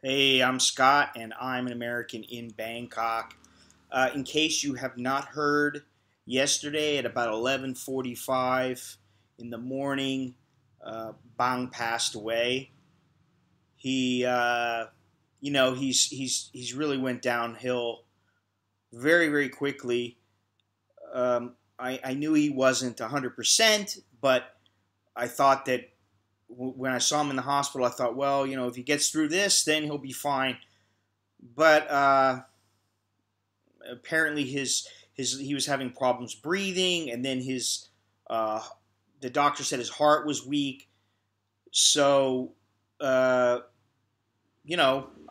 Hey, I'm Scott, and I'm an American in Bangkok. In case you have not heard, yesterday at about 11:45 in the morning, Bang passed away. He, he's really went downhill very quickly. I knew he wasn't 100%, but I thought that when I saw him in the hospital, I thought, well, if he gets through this, then he'll be fine. But apparently his he was having problems breathing, and then his uh, the doctor said his heart was weak. So I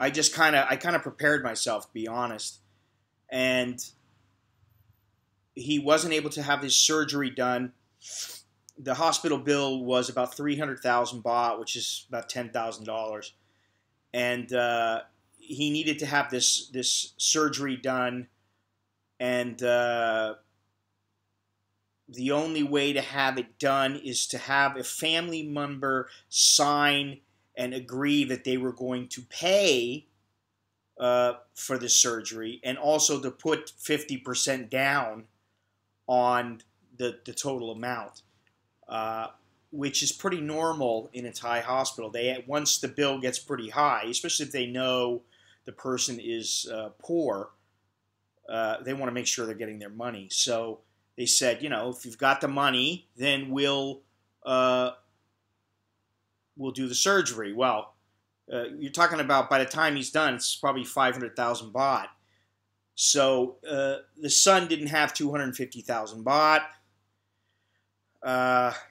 kind of prepared myself, to be honest, and he wasn't able to have his surgery done. The hospital bill was about 300,000 baht, which is about $10,000, and he needed to have this surgery done, and the only way to have it done is to have a family member sign and agree that they were going to pay for the surgery, and also to put 50% down on the total amount, uh, which is pretty normal in a Thai hospital. They once the bill gets pretty high, especially if they know the person is poor, they want to make sure they're getting their money. So they said, if you've got the money, then we'll do the surgery. Well, you're talking about, by the time he's done, it's probably 500,000 baht. So the son didn't have 250,000 baht.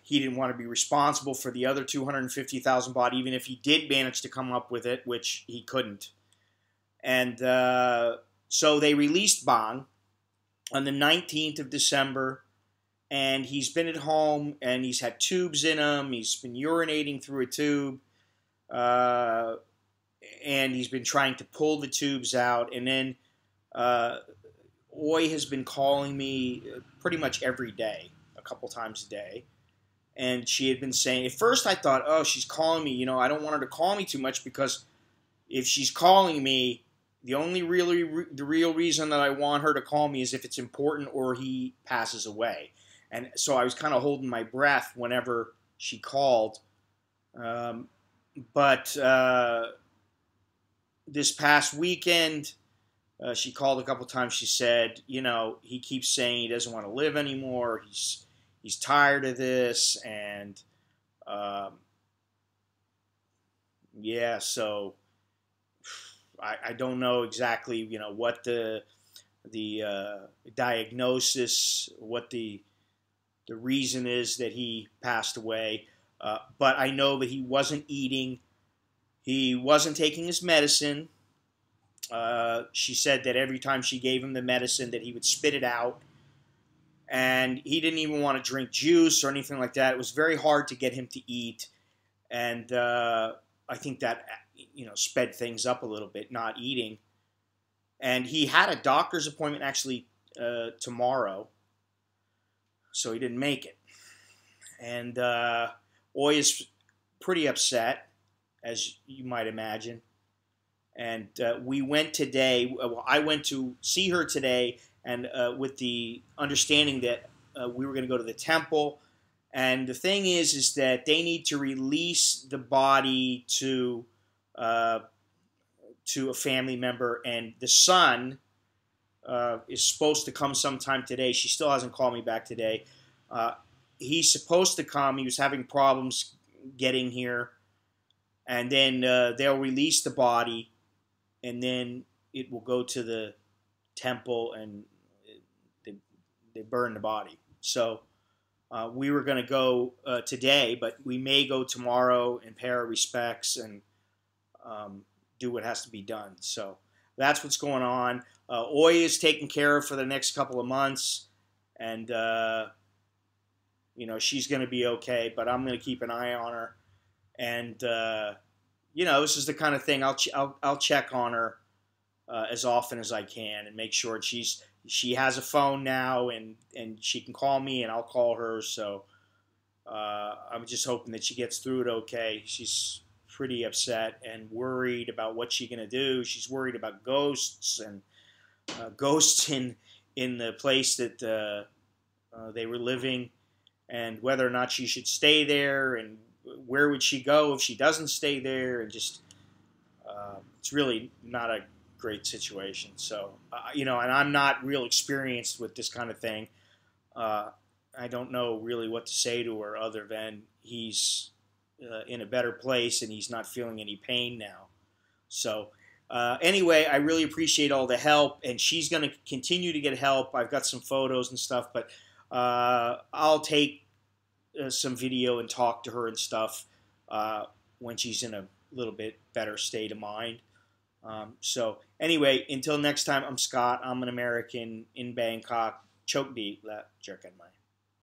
He didn't want to be responsible for the other 250,000 baht, even if he did manage to come up with it, which he couldn't. And so they released Bang on the 19th of December, and he's been at home, and he's had tubes in him. He's been urinating through a tube, uh, and he's been trying to pull the tubes out. And then Oi has been calling me pretty much every day, a couple times a day. And she had been saying, at first I thought, oh, she's calling me. I don't want her to call me too much, because if she's calling me, the real reason that I want her to call me is if it's important or he passes away. And so I was kind of holding my breath whenever she called. Um, but this past weekend, she called a couple times. She said, he keeps saying he doesn't want to live anymore. He's tired of this, and um, yeah. So I don't know exactly, what the diagnosis, what the reason is that he passed away. But I know that he wasn't eating. He wasn't taking his medicine. She said that every time she gave him the medicine, that he would spit it out, and he didn't even want to drink juice or anything like that. It was very hard to get him to eat, and I think that sped things up a little bit, not eating. And he had a doctor's appointment actually tomorrow, so he didn't make it. And Oi is pretty upset, as you might imagine. And we went today. Well, I went to see her today, and with the understanding that we were going to go to the temple. And the thing is that they need to release the body uh, to a family member, and the son is supposed to come sometime today. She still hasn't called me back today. Uh, he's supposed to come. He was having problems getting here, and then they'll release the body, and then it will go to the temple, and they burn the body. So we were going to go today, but we may go tomorrow and pay our respects and do what has to be done. So that's what's going on. Oi is taken care of for the next couple of months, and she's going to be okay. But I'm going to keep an eye on her, and this is the kind of thing I'll check on her as often as I can, and make sure she has a phone now, and she can call me, and I'll call her. So I'm just hoping that she gets through it okay. She's pretty upset and worried about what she's going to do. She's worried about ghosts and ghosts in the place that they were living, and whether or not she should stay there, and where would she go if she doesn't stay there, and just it's really not a great situation. So and I'm not real experienced with this kind of thing. I don't know really what to say to her other than he's in a better place and he's not feeling any pain now. So anyway, I really appreciate all the help, and she's going to continue to get help. I've got some photos and stuff, but I'll take some video and talk to her and stuff when she's in a little bit better state of mind. So anyway, until next time, I'm Scott. I'm an American in Bangkok. Chok bi la jerkan mai.